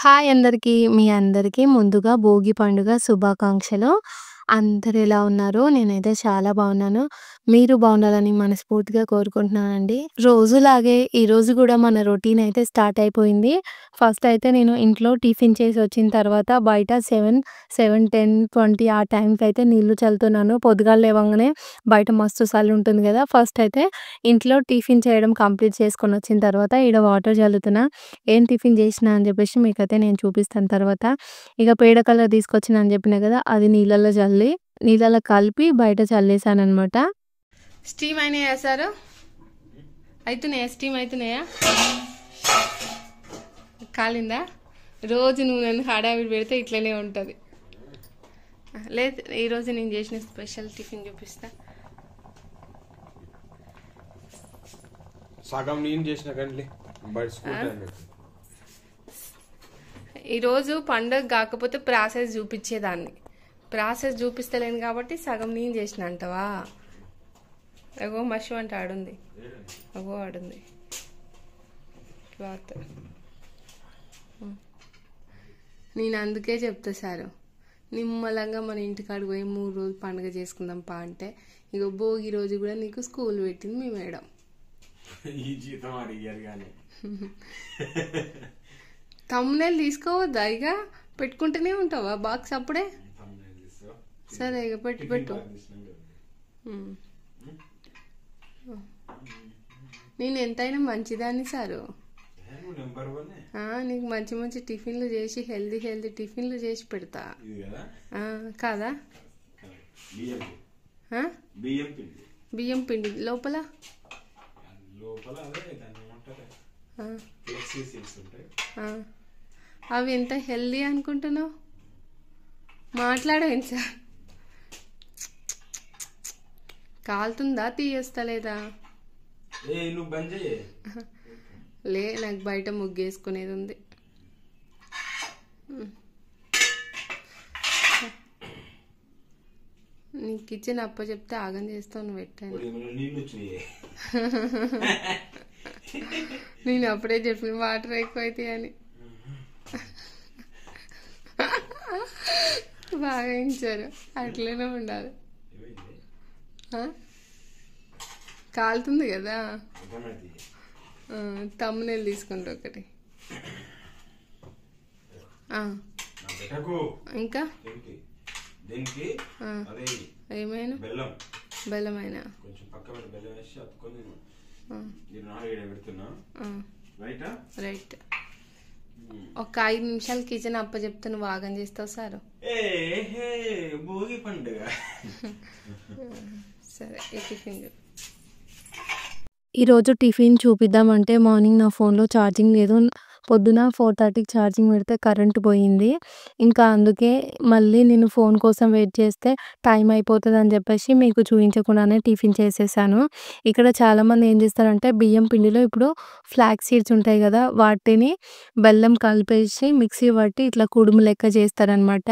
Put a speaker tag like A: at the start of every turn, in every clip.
A: Hi అందరికీ. మీ అందరికీ ముందుగా భోగి పండుగ శుభాకాంక్షలు. అందరూ ఎలా ఉన్నారు? నేనైతే చాలా బాగున్నాను. మీరు బాగుండాలని మనస్ఫూర్తిగా కోరుకుంటున్నానండి. రోజులాగే ఈరోజు గూడా మన రొటీన్ అయితే స్టార్ట్ అయిపోయింది. ఫస్ట్ అయితే నేను ఇంట్లో టిఫిన్ చేసి వచ్చిన తర్వాత బయట 7, 10, 20 ఆ టైంకి అయితే నీళ్లు చల్లుతున్నాను. పొద్దుగాల లేవంగానే బయట మస్తు చలి ఉంటుంది గదా! ఫస్ట్ అయితే ఇంట్లో టిఫిన్ చేయడం కంప్లీట్ చేసుకొని వచ్చిన తర్వాత ఈడ వాటర్ చల్లుతున్నా. ఏం టిఫిన్ చేసినా అని చెప్పేసి మీకైతే నేను చూపిస్తాను తర్వాత. ఇక పేడ కలర్ తీసుకొచ్చినా అని చెప్పినా కదా! అది నీళ్ళలో కలిపి బయట చల్లేసాననమాట. స్టీమ్ అయినాయా సారు? అయితున్నాయా? స్టీమ్ అయితున్నాయా? కాలిందా? రోజు నువ్వు నన్ను హడావిడి పెడితే ఇట్లనే ఉంటుంది. లేదు, ఈరోజు నేను చేసిన స్పెషల్ టిఫిన్ చూపిస్తా.
B: సగం నేను చేసిన కండి
A: ఈరోజు పండుగ కాకపోతే ప్రాసెస్ చూపించేదాన్ని. ప్రాసెస్ చూపిస్తలేను కాబట్టి సగం నేను చేసిన అంటవా? అగో మషి అంటే ఆడుంది, అగో ఆడుంది క్లాత్. నేను అందుకే చెప్తా సారు, నిమ్మలంగా మన ఇంటికాడికి పోయి 3 రోజులు పండుగ చేసుకుందాం పా అంటే, ఇగో భోగి రోజు కూడా నీకు స్కూల్ పెట్టింది మీ మేడం.
B: ఈ జీతం అడిగారు కానీ
A: తమ్మునేలు తీసుకోవద్దా? ఇక పెట్టుకుంటూనే ఉంటావా బాక్స్ అప్పుడే? సరే ఇక పెట్టు. నేను ఎంతైనా మంచిదాన్ని సారు. నీకు మంచి మంచి టిఫిన్లు చేసి హెల్దీ టిఫిన్లు చేసి పెడతా కాదా? బియ్యం పిండి లోపల అవి ఎంత హెల్దీ అనుకుంటున్నావు? మాట్లాడవేం సార్? కాలుతుందా? తీయొస్తలేదా? లే, నాకు బయట ముగ్గేసుకునేది ఉంది. నీ కిచెన్ అప్ప చెప్తే ఆగం చేస్తావు నువ్వు. పెట్టాను నేను అప్పుడే చెప్పిన వాటర్ ఎక్కువైతే అని. బాగా ఇచ్చారు, అట్లనే ఉండాలి. కాలుతుంది కదా. తమ్మునేలు తీసుకుంటా ఒకటి. ఇంకా ఏమైనా బెల్లమైనా రైట్. ఒక 5 నిమిషాలు కిచెన్ అప్ప చెప్తే నువ్వు ఆగం చేస్తావు సారు.
B: భోగి పండుగ.
A: సరే, ఈ టిఫిన్ ఈరోజు టిఫిన్ చూపిద్దామంటే మార్నింగ్ నా ఫోన్లో ఛార్జింగ్ లేదు. పొద్దున 4:30కి ఛార్జింగ్ పెడితే కరెంట్ పోయింది. ఇంకా అందుకే మళ్ళీ నేను ఫోన్ కోసం వెయిట్ చేస్తే టైం అయిపోతుందని చెప్పేసి మీకు చూపించకుండానే టిఫిన్ చేసేసాను. ఇక్కడ చాలామంది ఏం చేస్తారంటే బియ్యం పిండిలో ఇప్పుడు ఫ్లాక్స్ సీడ్స్ ఉంటాయి కదా, వాటిని బెల్లం కలిపేసి మిక్సీ పట్టి ఇట్లా కుడుము లెక్క చేస్తారనమాట.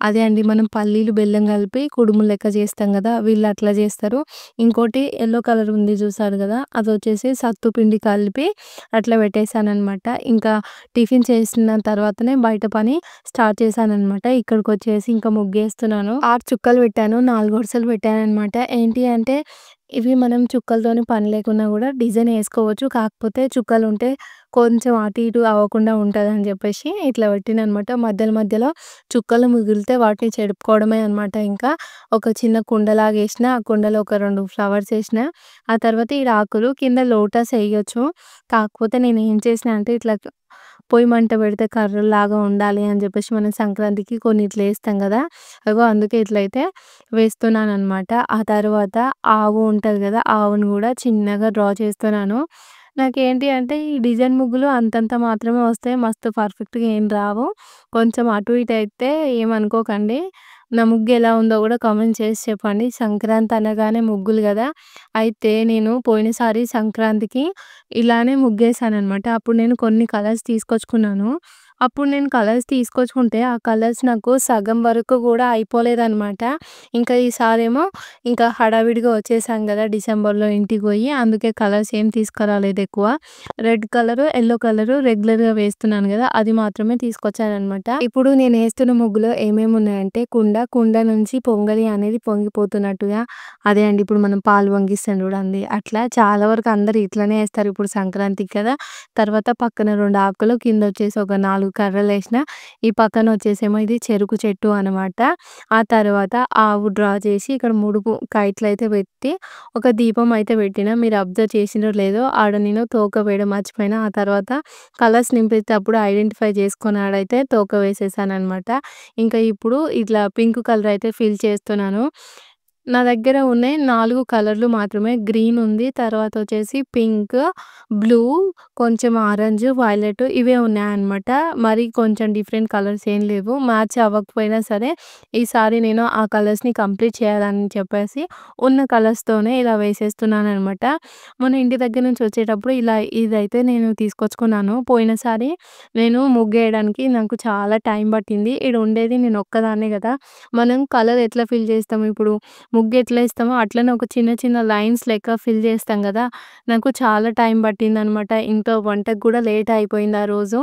A: అదే అండి, మనం పల్లీలు బెల్లం కలిపి కుడుము లెక్క చేస్తాం కదా, వీళ్ళు అట్లా చేస్తారు. ఇంకోటి ఎల్లో కలర్ ఉంది చూసారు కదా, అది వచ్చేసి సత్తు పిండి కలిపి అట్లా పెట్టేశానమాట. ఇంకా టిఫిన్ చేసిన తర్వాతనే బయట పని స్టార్ట్ చేశాననమాట. ఇక్కడికి వచ్చేసి ఇంకా ముగ్గేస్తున్నాను. 6 చుక్కలు పెట్టాను, 4 వరుసలు పెట్టాననమాట. ఏంటి అంటే ఇవి మనం చుక్కలతోని పని లేకున్నా కూడా డిజైన్ వేసుకోవచ్చు. కాకపోతే చుక్కలు ఉంటే కొంచెం అటు ఇటు అవ్వకుండా ఉంటుందని చెప్పేసి ఇట్లా పెట్టిననమాట. మధ్యలో చుక్కలు మిగిలితే వాటిని చెడుపుకోవడమే అనమాట. ఇంకా ఒక చిన్న కుండలాగా వేసిన, ఆ కుండలో ఒక 2 ఫ్లవర్స్ వేసిన. ఆ తర్వాత ఈ ఆకులు కింద లోటస్ వేయొచ్చు. కాకపోతే నేను ఏం చేసిన అంటే ఇట్లా పొయ్యి మంట పెడితే కర్రలాగా ఉండాలి అని చెప్పేసి మనం సంక్రాంతికి కొన్ని ఇట్లా వేస్తాం కదా, అగో అందుకే ఇట్లయితే వేస్తున్నాను అనమాట. ఆ తర్వాత ఆవు ఉంటుంది కదా, ఆవును కూడా చిన్నగా డ్రా చేస్తున్నాను. నాకేంటి అంటే ఈ డిజైన్ ముగ్గులు అంతంత మాత్రమే వస్తాయి, మస్తు పర్ఫెక్ట్గా ఏం రావు. కొంచెం అటు ఇటు అయితే ఏమనుకోకండి. నా ముగ్గు ఎలా ఉందో కూడా కామెంట్ చేసి చెప్పండి. సంక్రాంతి అనగానే ముగ్గులు కదా. అయితే నేను పోయినసారి సంక్రాంతికి ఇలానే ముగ్గేసాననమాట. అప్పుడు నేను కొన్ని కలర్స్ తీసుకొచ్చుకున్నాను. అప్పుడు నేను కలర్స్ తీసుకొచ్చుకుంటే, ఆ కలర్స్ నాకు సగం వరకు గూడా అయిపోలేదనమాట. ఇంకా ఈసారేమో ఇంకా హడావిడిగా వచ్చేసాం గదా! డిసెంబర్‌లో ఇంటికి బోయి. అందుకే కలర్స్ ఏం తీసుకురాలేదెక్కువ. రెడ్ కలరు, యెల్లో కలరు రెగ్యులర్‌గా వేస్తున్నాను గదా! అది మాత్రమే తీసుకొచ్చాననమాట. ఇప్పుడు నేనేస్తున్న ముగ్గులో ఏమేమున్నాయంటే కుండ నుంచి పొంగలి అనేది పొంగిపోతున్నట్టుగా అదే అండి ఇప్పుడు మనం పాలు పొంగిస్తాం చూడండి. అట్లా చాలా వరకు అందరూ ఇట్లనే ఏస్తారు ఇప్పుడు సంక్రాంతికి కదా! తర్వాత పక్కన 2 ఆకులు కిందొచ్చేసి ఒక 4 కర్రలేసిన. ఈ పక్కనొచ్చేసేమో ఇది చెరుకు చెట్టు అనమాట. ఆ తర్వాత ఆవు డ్రా చేసి ఇక్కడ 3 కైట్లయితే పెట్టి ఒక దీపం అయితే పెట్టిన. మీరు అబ్జర్వ్ చేసిండ్రో లేదో ఆడ నేను తోక వేయడం మర్చిపోయినా. ఆ తర్వాత కలర్స్ నింపేటప్పుడు ఐడెంటిఫై చేసుకొని ఆడైతే తోక వేసేసాననమాట. ఇంకా ఇప్పుడు ఇట్లా పింక్ కలర్ అయితే ఫిల్ చేస్తున్నాను. నా దగ్గర ఉన్నాయి 4 కలర్‌లు మాత్రమే. గ్రీన్ ఉంది. తర్వాత వచ్చేసి పింక్, బ్లూ, కొంచెం ఆరెంజ్, వైలెట్ ఇవే ఉన్నాయన్నమాట. మరి కొంచెం డిఫరెంట్ కలర్స్ ఏం లేవు. మ్యాచ్ అవ్వకపోయినా సరే ఈసారి నేను ఆ కలర్స్‌ని కంప్లీట్ చేయాలని చెప్పేసి ఉన్న కలర్స్‌తోనే ఇలా వేసేస్తున్నాననమాట. మొన్న ఇంటి దగ్గర నుంచి వచ్చేటప్పుడు ఇలా ఇదైతే నేను తీసుకొచ్చుకున్నాను. పోయినసారి నేను ముగ్గేయడానికి నాకు చాలా టైం పట్టింది. ఈడ ఉండేది నేను ఒక్కదాన్నే గదా! మనం కలర్ ఎట్లా ఫిల్ చేస్తాము ఇప్పుడు ముగ్గెట్లా ఏస్తామో అట్లనే ఒక చిన్న చిన్న లైన్స్ లెక్క ఫిల్ చేస్తాం గదా! నాకు చాలా టైం పట్టిందనమాట. ఇంట్లో వంటకి గూడా లేట్ అయిపోయింది ఆ రోజు.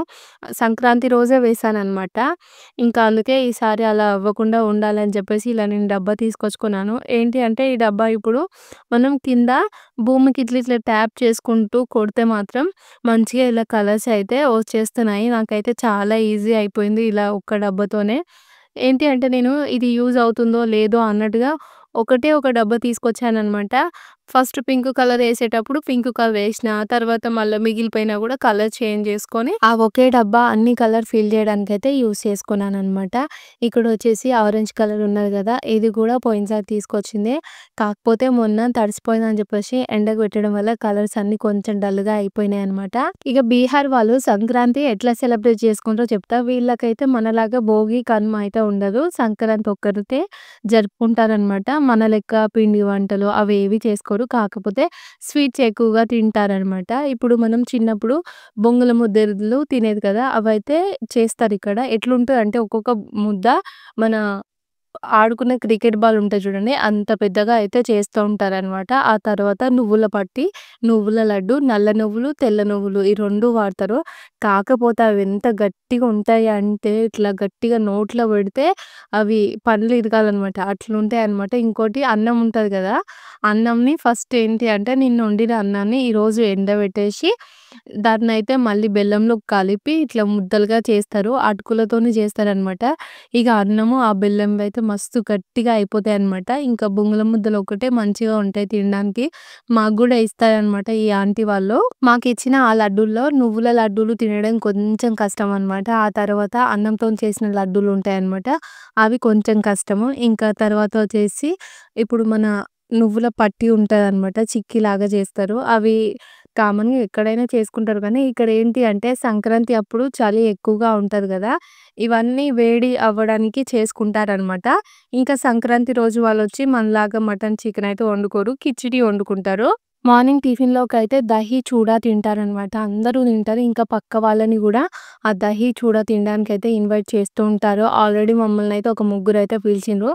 A: సంక్రాంతి రోజే వేశాననమాట. ఇంకా అందుకే ఈసారి అలా అవ్వకుండా ఉండాలని చెప్పేసి ఇలా నేను డబ్బా తీసుకొచ్చుకున్నాను. ఏంటి అంటే ఈ డబ్బా ఇప్పుడు మనం కింద భూమికి ఇట్లా ఇట్లా ట్యాప్ చేసుకుంటూ కొడితే మాత్రం మంచిగా ఇలా కలర్స్ అయితే వచ్చేస్తున్నాయి. నాకైతే చాలా ఈజీ అయిపోయింది ఇలా ఒక్క డబ్బాతోనే. ఏంటి అంటే నేను ఇది యూజ్ అవుతుందో లేదో అన్నట్టుగా ఒకటే ఒక డబ్బా తీసుకొచ్చాననమాట. ఫస్ట్ పింక్ కలర్ ఏసేటప్పుడు పింక్ కలర్ ఏసిన. తర్వాత మళ్ళా మిగిలిపోయినా గూడా కలర్ చేంజ్ చేసుకొని ఆ ఒకే డబ్బా అన్ని కలర్ ఫిల్ చేయడానికైతే యూజ్ చేసుకున్నాననమాట. ఇక్కడొచ్చేసి ఆరెంజ్ కలర్ ఉన్నది గదా! ఇది గూడా పోయినసారి తీసుకొచ్చిందే. కాకపోతే మొన్న తడిసిపోయిందని జెప్పేసి ఎండకు పెట్టడం వల్ల కలర్స్ అన్నీ కొంచెం డల్‌గా అయిపోయినాయనమాట. ఇక బీహార్ వాళ్ళు సంక్రాంతి ఎట్లా సెలబ్రేట్ చేసుకుంటారో చెప్తా. వీళ్ళకైతే మనలాగా భోగి, కనుమ అయితే ఉండదు. సంక్రాంతి ఒక్కరితే జరుపుకుంటారనమాట. మన లెక్క పిండి వంటలు అవేవి చేసుకోరు. కాకపోతే స్వీట్స్ ఎక్కువగా తింటారనమాట. ఇప్పుడు మనం చిన్నప్పుడు బొంగుల ముద్దలు తినేది కదా! అవైతే చేస్తారిక్కడ. ఎట్లుంటదంటే ఒక్కొక్క ముద్ద మన ఆడుకునే క్రికెట్ బాల్ ఉంటది చూడండి. అంత పెద్దగా అయితే చేస్తూ ఉంటారనమాట. ఆ తర్వాత నువ్వుల పట్టి, నువ్వుల లడ్డు, నల్ల నువ్వులు, తెల్ల నువ్వులు ఈ 2 వాడతారు. కాకపోతే అవి ఎంత గట్టిగా ఉంటాయంటే ఇట్లా గట్టిగా నోట్లో పెడితే అవి పండ్లు ఇరగాలనమాట. అట్లుంటాయనమాట. ఇంకోటి అన్నం ఉంటది కదా! అన్నంని ఫస్ట్ ఏంటి అంటే నిన్న వండిన అన్నాన్ని ఈరోజు ఎండబెట్టేసి దాన్నయితే మళ్ళీ బెల్లంలో కలిపి ఇట్లా ముద్దలుగా చేస్తారు. అటుకులతోని చేస్తారనమాట. ఇక అన్నము, ఆ బెల్లంవి అయితే మస్తు గట్టిగా అయిపోతాయన్నమాట. ఇంకా బొంగుల ముద్దలు ఒకటే మంచిగా ఉంటాయి తినడానికి. మాకు గూడా ఇస్తారనమాట ఈ ఆంటీ వాళ్ళు. మాకిచ్చిన ఆ లడ్డూల్లో నువ్వుల లడ్డూలు తినడం కొంచెం కష్టం అనమాట. ఆ తర్వాత అన్నంతోని చేసిన లడ్డూలు ఉంటాయన్నమాట. అవి కొంచెం కష్టము. ఇంకా తర్వాత వచ్చేసి ఇప్పుడు మన నువ్వుల పట్టి ఉంటదనమాట. చిక్కీలాగా చేస్తారు. అవి కామన్‌గా ఎక్కడైనా చేసుకుంటారు కానీ ఇక్కడ ఏంటి అంటే సంక్రాంతి అప్పుడు చలి ఎక్కువగా ఉంటది గదా! ఇవన్నీ వేడి అవ్వడానికి చేసుకుంటారనమాట. ఇంకా సంక్రాంతి రోజు వాళ్ళొచ్చి మనలాగా మటన్, చికెన్ అయితే వండుకోరు. కిచిడి వండుకుంటారు. మార్నింగ్ టిఫిన్‌లోకైతే దహి, చూడా తింటారనమాట. అందరూ తింటారు. ఇంకా పక్క వాళ్ళని గూడా ఆ దహి, చూడా తినడానికైతే ఇన్వైట్ చేస్తూ ఉంటారు. ఆల్రెడీ మమ్మల్నయితే ఒక ముగ్గురైతే పిలిచిండ్రు.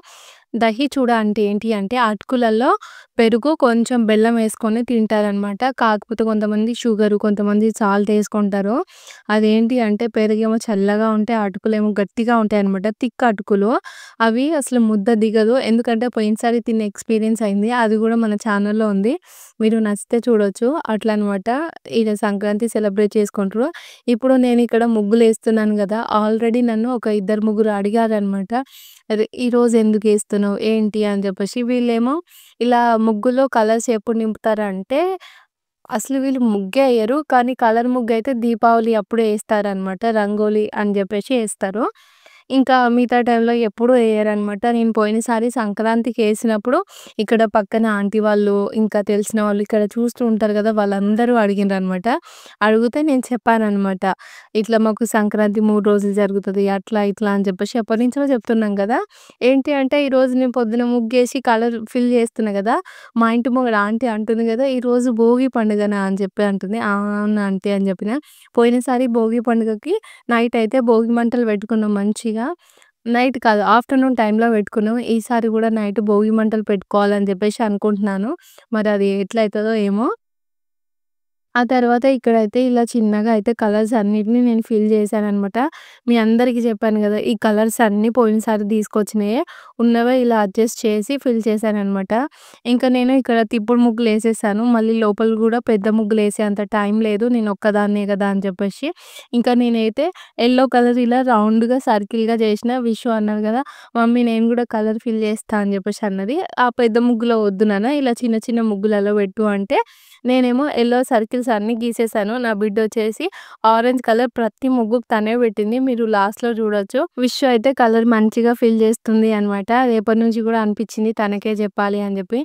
A: దహి, చూడా అంటే ఏంటి అంటే అటుకులలో పెరుగు, కొంచెం బెల్లం ఏసుకొని తింటారనమాట. కాకపోతే కొంతమంది షుగరు, కొంతమంది సాల్ట్ ఏసుకుంటారు. అదేంటి అంటే పెరుగేమో చల్లగా ఉంటే, అటుకులేమో గట్టిగా ఉంటాయనమాట. థిక్ అటుకులు. అవి అసలు ముద్ద దిగదు. ఎందుకంటే పోయినసారి తిన్న ఎక్స్‌పీరియన్స్ అయింది. అది గూడా మన ఛానెల్‌లో ఉంది. మీరు నచ్చితే చూడొచ్చు. అట్లా అనమాట. ఈడ సంక్రాంతి సెలబ్రేట్ చేసుకుంటారు. ఇప్పుడు నేనిక్కడ ముగ్గులేస్తున్నాను గదా! ఆల్రెడీ నన్ను ఒక ఇద్దరు, ముగ్గురు అడిగారనమాట. అరే! ఈరోజు ఎందుకేస్తున్నావు? ఏంటి? అని జెప్పేసి. వీళ్ళేమో ఇలా ముగ్గులో కలర్స్ ఎప్పుడు నింపుతారంటే, అసలు వీళ్ళు ముగ్గే ఎయరు. కానీ కలర్ ముగ్గయితే దీపావళి అప్పుడే ఏస్తారనమాట. రంగోలి అని జెప్పేసి ఏస్తారు. ఇంకా మిగతా టైంలో ఎప్పుడూ ఎయ్యరనమాట. నేను పోయినసారి సంక్రాంతికేసినప్పుడు ఇక్కడ పక్కన ఆంటీ వాళ్ళు, ఇంకా తెలిసిన వాళ్ళు ఇక్కడ చూస్తూ ఉంటారు గదా! వాళ్ళందరూ అడిగిండ్రనమాట. అడిగితే నేను చెప్పాననమాట. ఇట్లా మాకు సంక్రాంతి 3 రోజులు జరుగుతది. అట్లా, ఇట్లా అని చెప్పేసి ఎప్పటినుంచో చెప్తున్నాం గదా! ఏంటి అంటే ఈరోజు నేను పొద్దున ముగ్గేసి కలర్ ఫిల్ చేస్తున్నా గదా! మా ఇంటి ముంగడ ఆంటీ అంటుంది గదా! "ఈరోజు భోగి పండుగనా" అని చెప్పి అంటుంది. "ఆ! అవును ఆంటీ" అని చెప్పిన. పోయినసారి భోగి పండుగకి నైట్ అయితే భోగి మంటలు పెట్టుకున్నాం మంచిగా. నైట్ కాదు ఆఫ్టర్‌నూన్ టైమ్‌లో పెట్టుకున్నాం. ఈసారి గూడా నైట్ భోగి మంటలు పెట్టుకోవాలని జెప్పేసి అనుకుంటున్నాను. మరి అది ఎట్లయితదో ఏమో! ఆ తర్వాత ఇక్కడైతే ఇలా చిన్నగా అయితే కలర్స్ అన్నిటిని నేను ఫిల్ చేశాననమాట. మీ అందరికీ చెప్పాను గదా! ఈ కలర్స్ అన్నీ పోయినసారి తీసుకొచ్చినయే. ఉన్నవే ఇలా అడ్జస్ట్ చేసి ఫిల్ చేశాననమాట. ఇంకా నేను ఇక్కడ తిప్పుడు ముగ్గులేసేసాను. మళ్ళీ లోపల గూడా పెద్ద ముగ్గులేసేంత టైం లేదు. నేను ఒక్కదాన్నే గదా అని చెప్పేసి. ఇంకా నేనైతే యెల్లో కలర్ ఇలా రౌండ్‌గా సర్కిల్‌గా చేసిన. విషు అన్నారు గదా! "మమ్మీ నేను గూడా కలర్ ఫిల్ చేస్తా" అని చెప్పేసి అన్నది. "ఆ పెద్ద ముగ్గులో వద్దు నాన్న ఇలా చిన్న చిన్న ముగ్గులలో పెట్టు" అంటే నేనేమో యెల్లో సర్కిల్స్ అన్నీ గీసేసాను. నా బిడ్డొచ్చేసి ఆరెంజ్ కలర్ ప్రతి ముగ్గుకు తనే పెట్టింది. మీరు లాస్ట్‌లో చూడొచ్చు. విషు అయితే కలర్ మంచిగా ఫిల్ చేస్తుంది అనమాట. రేపటి నుంచి గూడా అనిపిచ్చింది తనకే జెప్పాలి అని జెప్పి.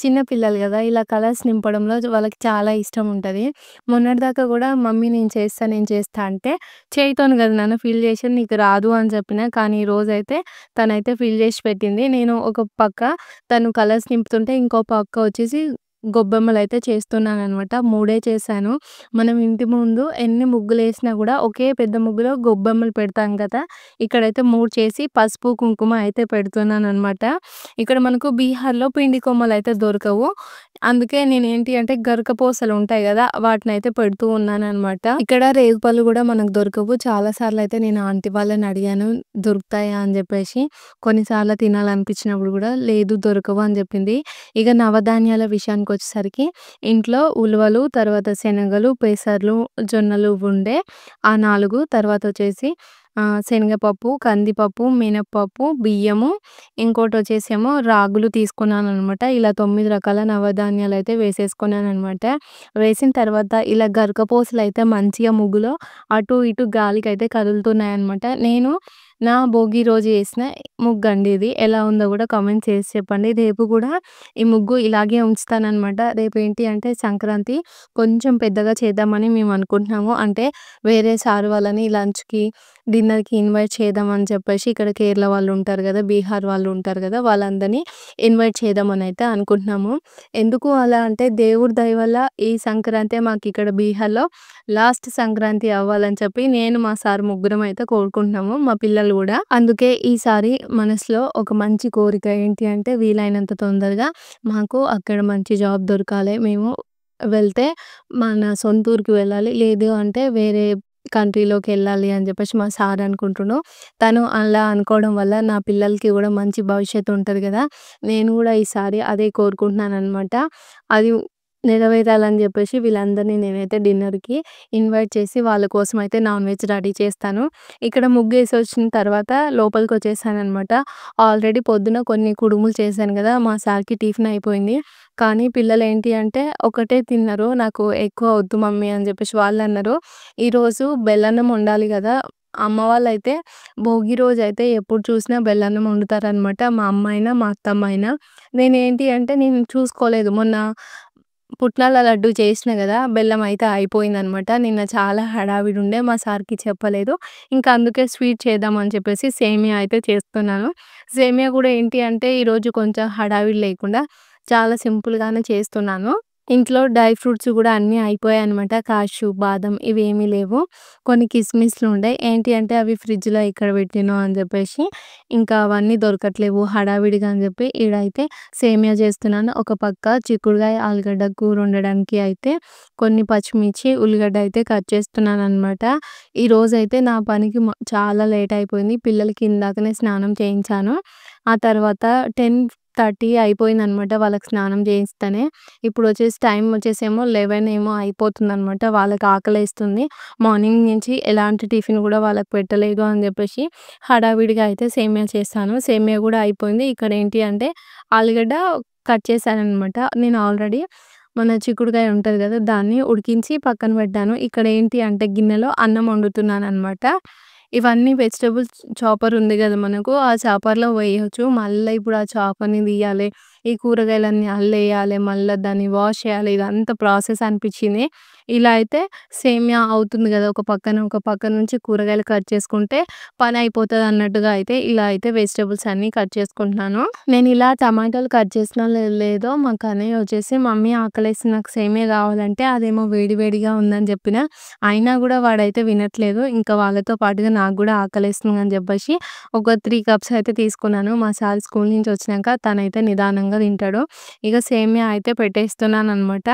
A: చిన్న పిల్లలు గదా! ఇలా కలర్స్ నింపడంలో వాళ్ళకి చాలా ఇష్టం ఉంటది. మొన్నటిదాకా గూడా మమ్మీ నేను చేస్తా అంటే, చేయితోని గదా నాన్న ఫిల్ చేసేది నీకు రాదు అని చెప్పినా. కానీ ఈరోజైతే తనైతే ఫిల్ చేసి పెట్టింది. నేను ఒక పక్క తను కలర్స్ నింపుతుంటే, ఇంకో పక్క వచ్చేసి గొబ్బెమ్మలైతే చేస్తున్నాననమాట. 3 చేశాను. మనం ఇంటి ముందు ఎన్ని ముగ్గులేసినా గూడా ఒకే పెద్ద ముగ్గులో గొబ్బెమ్మలు పెడతాం కదా! ఇక్కడైతే 3 చేసి పసుపు, కుంకుమ అయితే పెడుతున్నాననమాట. ఇక్కడ మనకు బీహార్‌లో పిండి కొమ్మలైతే దొరకవు. అందుకే నేనేంటి అంటే గరకపూసలు ఉంటాయి గదా! వాటినైతే పెడుతూ ఉన్నాననమాట. ఇక్కడ రేగుపళ్ళు గూడా మనకు దొరకవు. చాలా సార్లయితే నేను ఆంటీ వాళ్ళని అడిగాను దొరుకుతాయా అని జెప్పేసి. కొన్నిసార్లు తినాలనిపించినప్పుడు గూడా లేదు దొరకవు అని జెప్పింది. ఇక నవధాన్యాల విషయానికొచ్చేసరికి ఇంట్లో ఉలువలు, తర్వాత శనగలు, పెసర్లు, జొన్నలు ఉండే ఆ 4 తర్వాతొచ్చేసి శనగపప్పు, కందిపప్పు, మినపప్పు, బియ్యము, ఇంకోటొచ్చేసేమో రాగులు తీసుకున్నాననమాట. ఇలా 9 రకాల నవధాన్యాలయితే వేసేసుకున్నాననమాట. వేసిన తర్వాత ఇలా గరకపోసలయితే మంచిగా ముగ్గులో అటు ఇటు గాలికైతే కదులుతున్నాయనమాట. నేను నా భోగి రోజు ఏసిన ముగ్గండి ఇది. ఎలా ఉందో గూడా కామెంట్ చేసి చెప్పండి. రేపు గూడా ఈ ముగ్గు ఇలాగే ఉంచుతాననమాట. రేపేంటి అంటే సంక్రాంతి కొంచెం పెద్దగా చేద్దామని మేమనుకుంటున్నాము. అంటే వేరే సార్ వాళ్ళని లంచ్‌కి, డిన్నర్‌కి ఇన్వైట్ చేద్దామని చెప్పేసి ఇక్కడ కేరళ వాళ్ళు ఉంటారు గదా! బీహార్ వాళ్ళు ఉంటారు గదా! వాళ్ళందరిని ఇన్వైట్ చేద్దామనైతే అనుకుంటున్నాము. ఎందుకు అలా అంటే దేవుడి దయ వల్ల ఈ సంక్రాంతే మాకిక్కడ బీహార్‌లో లాస్ట్ సంక్రాంతి అవ్వాలని చెప్పి నేను, మా సార్ ముగ్గురం అయితే కోరుకుంటున్నాము. మా పిల్లలు గూడా. అందుకే ఈసారి మనసులో ఒక మంచి కోరిక ఏంటి అంటే వీలైనంత తొందరగా మాకు అక్కడ మంచి జాబ్ దొరకాలి. మేము వెళ్తే మన సొంత ఊరికి వెళ్ళాలి. లేదు అంటే వేరే కంట్రీలోకెళ్ళాలి అని జెప్పేసి మా సార్ అనుకుంటుండు. తను అలా అనుకోవడం వల్ల నా పిల్లలకి గూడా మంచి భవిష్యత్తు ఉంటది గదా! నేను గూడా ఈసారి అదే కోరుకుంటున్నాననమాట. అది నెరవేరాలని జెప్పేసి వీళ్ళందరిని నేనైతే డిన్నర్‌కి ఇన్వైట్ చేసి వాళ్ళ కోసమయితే నాన్ వెజ్ రెడీ చేస్తాను. ఇక్కడ ముగ్గేసొచ్చిన తర్వాత లోపలికొచ్చేసాననమాట. ఆల్రెడీ పొద్దున కొన్ని కుడుములు చేశాను గదా! మా సార్‌కి టిఫిన్ అయిపోయింది. కానీ పిల్లలేంటి అంటే ఒకటే తిన్నారు. నాకు ఎక్కువ వద్దు మమ్మీ అని జెప్పేసి వాళ్ళన్నారు. ఈరోజు బెల్లన్నం వండాలి గదా! అమ్మ వాళ్ళైతే భోగి రోజైతే ఎప్పుడు చూసినా బెల్లన్నం వండుతారనమాట. మా అమ్మ అయినా, మా అత్తమ్మ అయినా. నేనేంటి అంటే నేను చూసుకోలేదు. మొన్న పుట్నాల లడ్డు చేసినా గదా! బెల్లం అయితే అయిపోయిందనమాట. నిన్న చాలా హడావిడుండే మా సార్‌కి చెప్పలేదు. ఇంకా అందుకే స్వీట్ చేద్దామని చెప్పేసి సేమియా అయితే చేస్తున్నాను. సేమియా గూడా ఏంటి అంటే ఈరోజు కొంచెం హడావిడి లేకుండా చాలా సింపుల్‌గానే చేస్తున్నాను. ఇంట్లో డ్రై ఫ్రూట్స్ గూడా అన్నీ అయిపోయాయనమాట. కాషు, బాదం ఇవేమీ లేవు. కొన్ని కిస్మిస్‌లుండే. ఏంటి అంటే అవి ఫ్రిడ్జ్‌లో ఎక్కడ పెట్టినో అని జెప్పేసి ఇంకా అవన్నీ దొరకట్లేవు హడావిడిగా అని జెప్పి ఈడైతే సేమియా చేస్తున్నాను. ఒక పక్క చిక్కుడుగాయ, ఆలుగడ్డ కూర వండడానికి అయితే కొన్ని పచ్చిమిర్చి, ఉల్లిగడ్డ అయితే కట్ చేస్తున్నాననమాట. ఈరోజైతే నా పనికి చాలా లేట్ అయిపోయింది. పిల్లలకి ఇందాకనే స్నానం చేయించాను. ఆ తర్వాత 10:30 అయిపోయిందనమాట వాళ్ళకి స్నానం చేయిస్తేనే. ఇప్పుడొచ్చేసి టైం వచ్చేసేమో 11 ఏమో అయిపోతుందనమాట. వాళ్ళకి ఆకలేస్తుంది. మార్నింగ్ నుంచి ఎలాంటి టిఫిన్ గూడా వాళ్ళకి పెట్టలేదు అని జెప్పేసి హడావిడిగా అయితే సేమియా చేశాను. సేమియా గూడా అయిపోయింది. ఇక్కడేంటి అంటే ఆలుగడ్డ కట్ చేశాననమాట. నేను ఆల్రెడీ మన చిక్కుడుకాయ ఉంటది గదా! దాన్ని ఉడికించి పక్కన పెట్టాను. ఇక్కడేంటి అంటే గిన్నెలో అన్నం వండుతున్నాననమాట. ఇవన్నీ వెజిటబుల్స్ చాపర్ ఉంది గదా మనకు. ఆ చాపర్‌లో వేయొచ్చు. మళ్ళా ఇప్పుడు ఆ చాపర్‌ని తీయాలి. ఈ కూరగాయలన్నీ అల్లేయాలి. మళ్ళా దాన్ని వాష్ చేయాలి. ఇదంతా ప్రాసెస్ అనిపిచ్చింది. ఇలా అయితే సేమియా అవుతుంది గదా! ఒక పక్క నుంచి కూరగాయలు కట్ చేసుకుంటే పని అయిపోతదన్నట్టుగా అయితే ఇలా అయితే వెజిటబుల్స్ అన్నీ కట్ చేసుకుంటున్నాను. నేనిలా టమాటాలు కట్ చేసినా లేదో మా కన్నయ్య వచ్చేసి మమ్మీ ఆకలేస్తుంది నాకు సేమియా కావాలంటే అదేమో వేడి వేడిగా ఉందని చెప్పినా, అయినా గూడా వాడైతే వినట్లేదు. ఇంకా వాళ్ళతో పాటుగా నాకు గూడా ఆకలేస్తుందని చెప్పేసి ఒక 3 కప్స్ అయితే తీసుకున్నాను. మా సార్ స్కూల్ నుంచి వచ్చినాక తనైతే నిదానంగా తింటాడు. ఇక సేమియా అయితే పెట్టేస్తున్నాననమాట.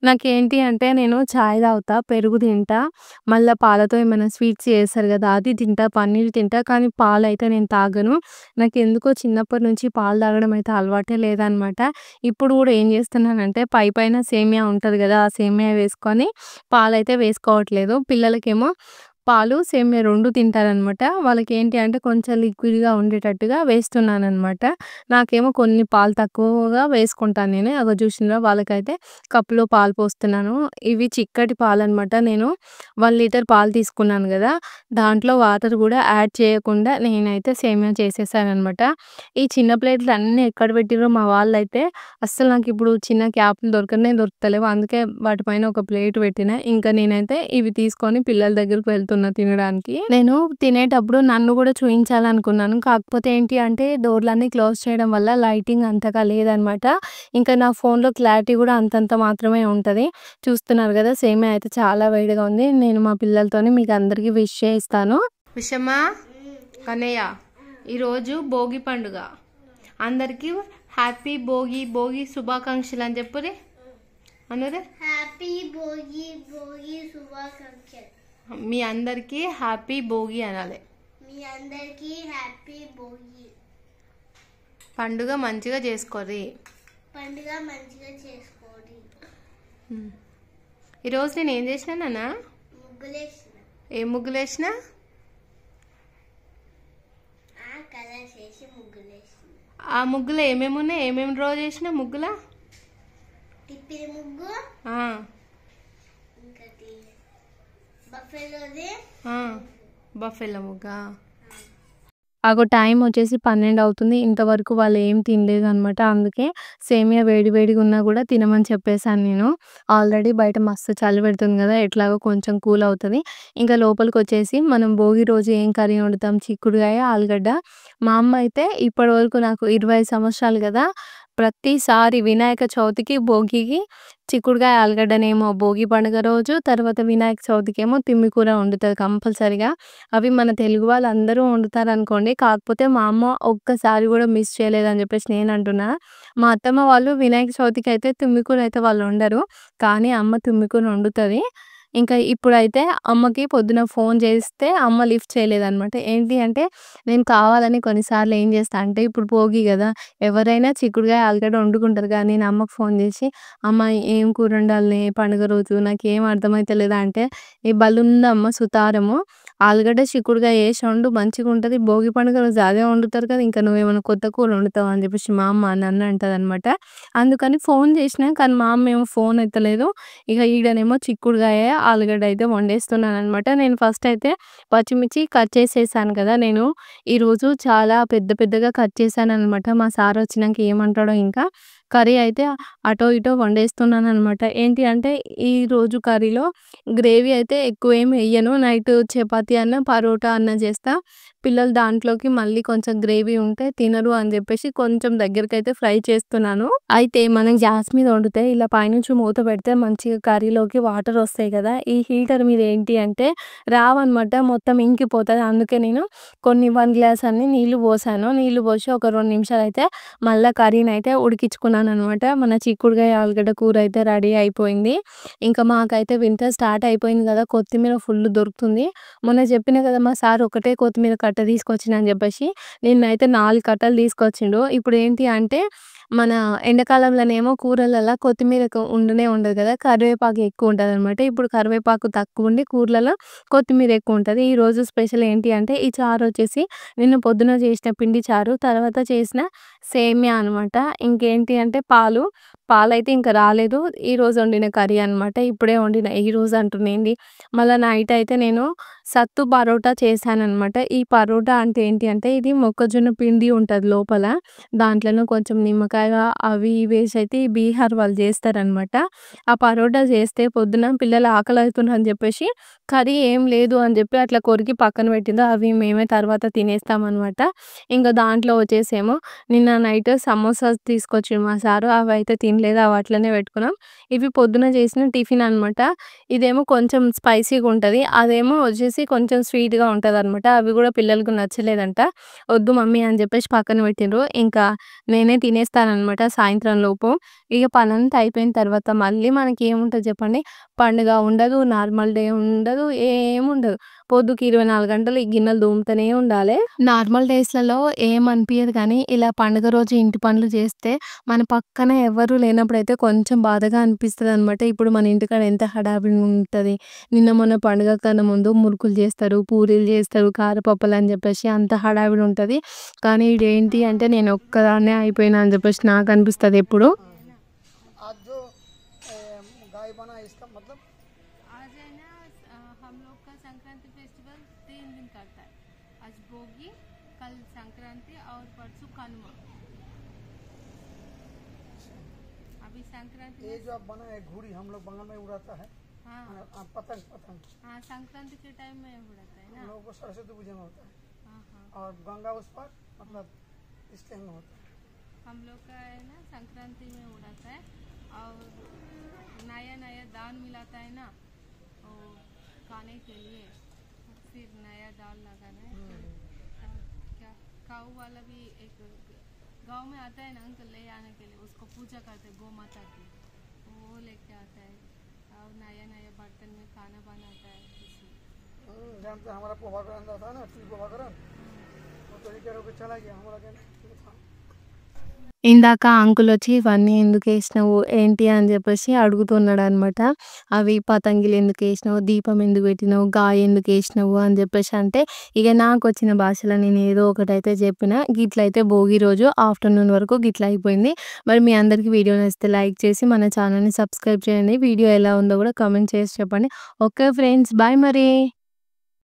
A: నాకేంటి అంటే నేను చాయ్ తాగుతా, పెరుగు తింటా, మళ్ళా పాలతో ఏమైనా స్వీట్స్ చేస్తారు గదా! అది తింటా, పన్నీర్ తింటా. కానీ పాలైతే నేను తాగను. నాకెందుకో చిన్నప్పటి నుంచి పాలు తాగడం అయితే అలవాటే లేదనమాట. ఇప్పుడు గూడా ఏం చేస్తున్నానంటే పైన సేమియా ఉంటది గదా! ఆ సేమియా వేసుకొని పాలైతే వేసుకోవట్లేదు. పిల్లలకేమో పాలు, సేమియా 2 తింటారనమాట. వాళ్ళకేంటి అంటే కొంచెం లిక్విడ్‌గా ఉండేటట్టుగా వేస్తున్నాననమాట. నాకేమో కొన్ని పాలు తక్కువగా వేసుకుంటాను నేను. అగో చూసిండ్రా వాళ్ళకైతే కప్‌లో పాలు పోస్తున్నాను. ఇవి చిక్కటి పాలనమాట. నేను 1 లీటర్ పాలు తీసుకున్నాను గదా! దాంట్లో వాటర్ గూడా యాడ్ చేయకుండా నేనైతే సేమియా చేసేసాననమాట. ఈ చిన్న ప్లేట్‌లు అన్నీ ఎక్కడ పెట్టిర్రో మా వాళ్ళైతే అస్సలు నాకిప్పుడు చిన్న క్యాప్‌లు దొరకనే దొరుకుతలేవు. అందుకే వాటి పైన ఒక ప్లేట్ పెట్టినా. ఇంకా నేనైతే ఇవి తీసుకొని పిల్లల దగ్గరికి వెళ్తున్నా తినడానికి. నేను తినేటప్పుడు నన్ను గూడా చూయించాలనుకున్నాను. కాకపోతే ఏంటి అంటే డోర్‌లన్నీ క్లోజ్ చేయడం వల్ల లైటింగ్ అంతగా లేదనమాట. ఇంకా నా ఫోన్‌లో క్లారిటీ గూడా అంతంత మాత్రమే ఉంటది. చూస్తున్నారు గదా! సేమియా అయితే చాలా వేడిగా ఉంది. నేను మా పిల్లలతోని మీకు అందరికీ విష్ చేయిస్తాను. విషమా కన్నయ్య ఈరోజు భోగి పండుగ. అందరికీ హ్యాపీ భోగి శుభాకాంక్షలు అని చెప్పురి. అందరు
C: హ్యాపీ భోగి శుభాకాంక్షలు.
A: మీ అందరికీ హ్యాపీ భోగి అనాలి.
C: మీ అందరికీ హ్యాపీ భోగి.
A: పండుగ మంచిగా చేసుకోరి.
C: పండుగ మంచిగా చేసుకోండి.
A: ఈరోజు నేను ఏం చేసినా నాన్న?
C: ముగ్గులేసిన.
A: ఏం ముగ్గులేసినా?
C: కలర్ చేసి ముగ్గులేసిన.
A: ఆ ముగ్గులో ఏమేమి ఉన్నాయి? ఏమేమి డ్రా చేసిన ముగ్గుల?
C: తిప్పిన ముగ్గు, ఇంకటి బఫెలోది,
A: బఫెలో ముగ్గా. అగో టైం వచ్చేసి 12 అవుతుంది. ఇంతవరకు వాళ్ళు ఏం తినలేదనమాట. అందుకే సేమియా వేడి వేడిగా ఉన్నా గూడా తినమని చెప్పేసాను నేను. ఆల్రెడీ బయట మస్తు చలి పెడుతుంది గదా! ఎట్లాగో కొంచెం కూల్ అవుతది. ఇంకా లోపలికొచ్చేసి మనం భోగి రోజు ఏం కర్రీ వండుతాం? చిక్కుడుగాయ, ఆలుగడ్డ. మా అమ్మ అయితే ఇప్పటివరకు నాకు 25 సంవత్సరాలు గదా! ప్రతిసారి వినాయక చవితికి, భోగికి చిక్కుడుగాయ, ఆలుగడ్డనేమో భోగి పండుగ రోజు, తర్వాత వినాయక చవితికేమో తిమ్మి కూర వండుతది కంపల్సరీగా. అవి మన తెలుగు వాళ్ళందరూ వండుతారనుకోండి. కాకపోతే మా అమ్మ ఒక్కసారి గూడా మిస్ చేయలేదని జెప్పేసి నేనంటున్నా. మా అత్తమ్మ వాళ్ళు వినాయక చవితికైతే తిమ్మి కూర అయితే వాళ్ళు వండరు. కానీ అమ్మ తిమ్మి కూర వండుతది. ఇంకా ఇప్పుడైతే అమ్మకి పొద్దున ఫోన్ చేస్తే అమ్మ లిఫ్ట్ చేయలేదనమాట. ఏంటి అంటే నేను కావాలని కొన్నిసార్లు ఏం చేస్తా అంటే ఇప్పుడు భోగి గదా! ఎవరైనా చిక్కుడుగాయ, ఆలుగడ్డ వండుకుంటారు గానీ నేను అమ్మకి ఫోన్ చేసి అమ్మ ఏం కూర వండాలి పండుగ రోజు నాకేం అర్థమైతలేదు అంటే, "ఈ బలుందమ్మ సుతారము ఆలుగడ్డ, చిక్కుడుగాయ ఏసి వండు మంచిగుంటది. భోగి పండుగ రోజు అదే వండుతారు కదా! ఇంకా నువ్వేమైనా కొత్త కూర వండుతావా?" అని చెప్పేసి మా అమ్మ నన్ను అంటదనమాట. అందుకని ఫోన్ చేసినా కానీ మా అమ్మేమో ఫోన్ ఎత్తలేదు. ఇక ఈడనేమో చిక్కుడుగాయ, ఆలుగడ్డ అయితే వండేస్తున్నాననమాట. నేను ఫస్ట్ అయితే పచ్చిమిర్చి కట్ చేసేసాను కదా! నేను ఈరోజు చాలా పెద్ద పెద్దగా కట్ చేశాననమాట. మా సార్ వచ్చినాక ఏమంటాడో ఇంకా. కర్రీ అయితే అటో ఇటో వండేస్తున్నాననమాట. ఏంటి అంటే ఈరోజు కర్రీలో గ్రేవీ అయితే ఎక్కువేమి ఎయ్యను. నైట్ చపాతీ అన్నా, పరోటా అన్నా చేస్తా. పిల్లలు దాంట్లోకి మళ్ళీ కొంచెం గ్రేవీ ఉంటే తినరు అని చెప్పేసి కొంచెం దగ్గరకైతే ఫ్రై చేస్తున్నాను. అయితే మనం గ్యాస్ మీద వండితే ఇలా పైనుంచి మూత పెడితే మంచిగా కర్రీలోకి వాటర్ వస్తాయి కదా! ఈ హీటర్ మీద ఏంటి అంటే రావనమాట. మొత్తం ఇంకిపోతది. అందుకే నేను కొన్ని 1 గ్లాస్ అన్ని నీళ్లు పోసాను. నీళ్లు పోసి ఒక 2 నిమిషాలైతే మళ్ళా కర్రీనైతే ఉడికించుకున్నాననమాట. మన చిక్కుడుగాయ, ఆలుగడ్డ కూర అయితే రెడీ అయిపోయింది. ఇంకా మాకైతే వింటర్ స్టార్ట్ అయిపోయింది కదా! కొత్తిమీర ఫుల్ దొరుకుతుంది. మొన్న చెప్పినా కదా! మా సార్ ఒకటే కొత్తిమీర కట్ట తీసుకొచ్చిన అని చెప్పేసి నిన్నైతే 4 కట్టలు తీసుకొచ్చిండు. ఇప్పుడు ఏంటి అంటే మన ఎండాకాలంలోనేమో కూరలలో కొత్తిమీర ఉండనే ఉండదు కదా! కరివేపాకు ఎక్కువ ఉంటదనమాట. ఇప్పుడు కరివేపాకు తక్కువుండి కూరలలో కొత్తిమీర ఎక్కువుంటది. ఈరోజు స్పెషల్ ఏంటి అంటే ఈ చారొచ్చేసి నిన్న పొద్దున చేసిన పిండి చారు, తర్వాత చేసిన సేమ్యా అనమాట. ఇంకేంటి అంటే పాలైతే ఇంక రాలేదు. ఈరోజు వండిన కర్రీ అనమాట. ఇప్పుడే వండిన. ఈరోజు అంటునేంది. మళ్ళా నైట్ అయితే నేను సత్తు పరోటా చేశాననమాట. ఈ పరోటా అంటే ఏంటి అంటే ఇది మొక్కజొన్న పిండి ఉంటది లోపల. దాంట్లోనే కొంచెం నిమ్మకాయ అవి ఇవి వేసి అయితే ఈ బీహార్ వాళ్ళు చేస్తారనమాట. ఆ పరోటా చేస్తే పొద్దున పిల్లలు ఆకలవుతుందని చెప్పేసి కర్రీ ఏం లేదు అని చెప్పి అట్లా కొరికి పక్కన పెట్టిండ్రు. అవి మేమే తర్వాత తినేస్తామనమాట. ఇంక దాంట్లో వచ్చేసేమో నిన్న నైట్ సమోసాస్ తీసుకొచ్చిండు మా సారు. అవైతే తినలేదు. అవి అట్లనే పెట్టుకున్నాం. ఇవి పొద్దున చేసిన టిఫిన్ అనమాట. ఇదేమో కొంచెం స్పైసీగా ఉంటది. అదేమో వచ్చేసి కొంచెం స్వీట్‌గా ఉంటదనమాట. అవి కూడా పిల్లలకు నచ్చలేదంట. వద్దు మమ్మీ అని చెప్పేసి పక్కన పెట్టిండ్రు. ఇంకా నేనే తినేస్తాననమాట సాయంత్రం లోపు. ఇక పనంతా అయిపోయిన తర్వాత మళ్ళీ మనకేముంటది చెప్పండి. పండుగ ఉండదు, నార్మల్ డే ఉండదు, ఏముండదు. పొద్దుకి 24 గంటలు ఈ గిన్నెలు తోముతూనే ఉండాలే. నార్మల్ డేస్‌లలో ఏమనిపియదు కానీ ఇలా పండుగ రోజు ఇంటి పనులు చేస్తే మన పక్కన ఎవ్వరు లేనప్పుడైతే కొంచెం బాధగా అనిపిస్తదనమాట. ఇప్పుడు మన ఇంటికాడ ఎంత హడావిడి ఉంటది. నిన్న మొన్న పండుగ కన్నా ముందు మురుకులు చేస్తారు, పూరీలు చేస్తారు, కారపప్పులని చెప్పేసి అంత హడావిడి ఉంటది. కానీ ఇదేంటి అంటే నేను ఒక్కదాన్నే అయిపోయినా అని చెప్పేసి నాకు అనిపిస్తది ఎప్పుడు.
D: आज जो गाय बना है इसका मतलब
A: आज है ना हम लोग का संक्रांति फेस्टिवल 3 दिन करता है। आज भोगी, कल संक्रांति और परसों कनुमा। अभी संक्रांति
D: ये जो आप बना है घूड़ी हम लोग बंगाल में उड़ाता है।
A: हाँ
D: पतंग पतंग
A: हाँ संक्रांति के टाइम में उड़ाता है
D: हम
A: ना।
D: लोगों को सरस्वती पूजा में होता है
A: हाँ
D: और गंगा उस पर मतलब इस टाइम में होता है।
A: हम लोग का है ना संक्रांति में उड़ाता है और नया नया दान मिलाता है ना वो खाने के लिए। फिर नया दाल लगाना है। फिर क्या काऊ वाला भी एक गांव में आता है ना अंकल ले आने के लिए, उसको पूजा करते हैं गौ माता की, वो लेके आता है और नया नया बर्तन में खाना बनाता है इसलिए।
D: जानते हैं हमारा पोभाकरण था ना टी पोभाकरण वो तो लेकर होकर चला गया हमारा क्या ఇందాక అంకుల్ వచ్చి ఇవన్నీ ఎందుకేసినావు ఏంటి అని చెప్పేసి అడుగుతున్నాడనమాట. అవి పతంగిలు ఎందుకేసినావు, దీపం ఎందుకు పెట్టినావు, గాయ ఎందుకేసినావు అని చెప్పేసి అంటే ఇక నాకొచ్చిన భాషలో నేను ఏదో ఒకటైతే చెప్పిన. గిట్లయితే భోగి రోజు ఆఫ్టర్‌నూన్ వరకు గిట్ల అయిపోయింది. మరి మీ అందరికీ వీడియో నచ్చితే లైక్ చేసి మన ఛానల్‌ని సబ్స్క్రైబ్ చేయండి. వీడియో ఎలా ఉందో కూడా కామెంట్ చేసి చెప్పండి. ఓకే ఫ్రెండ్స్, బాయ్ మరి.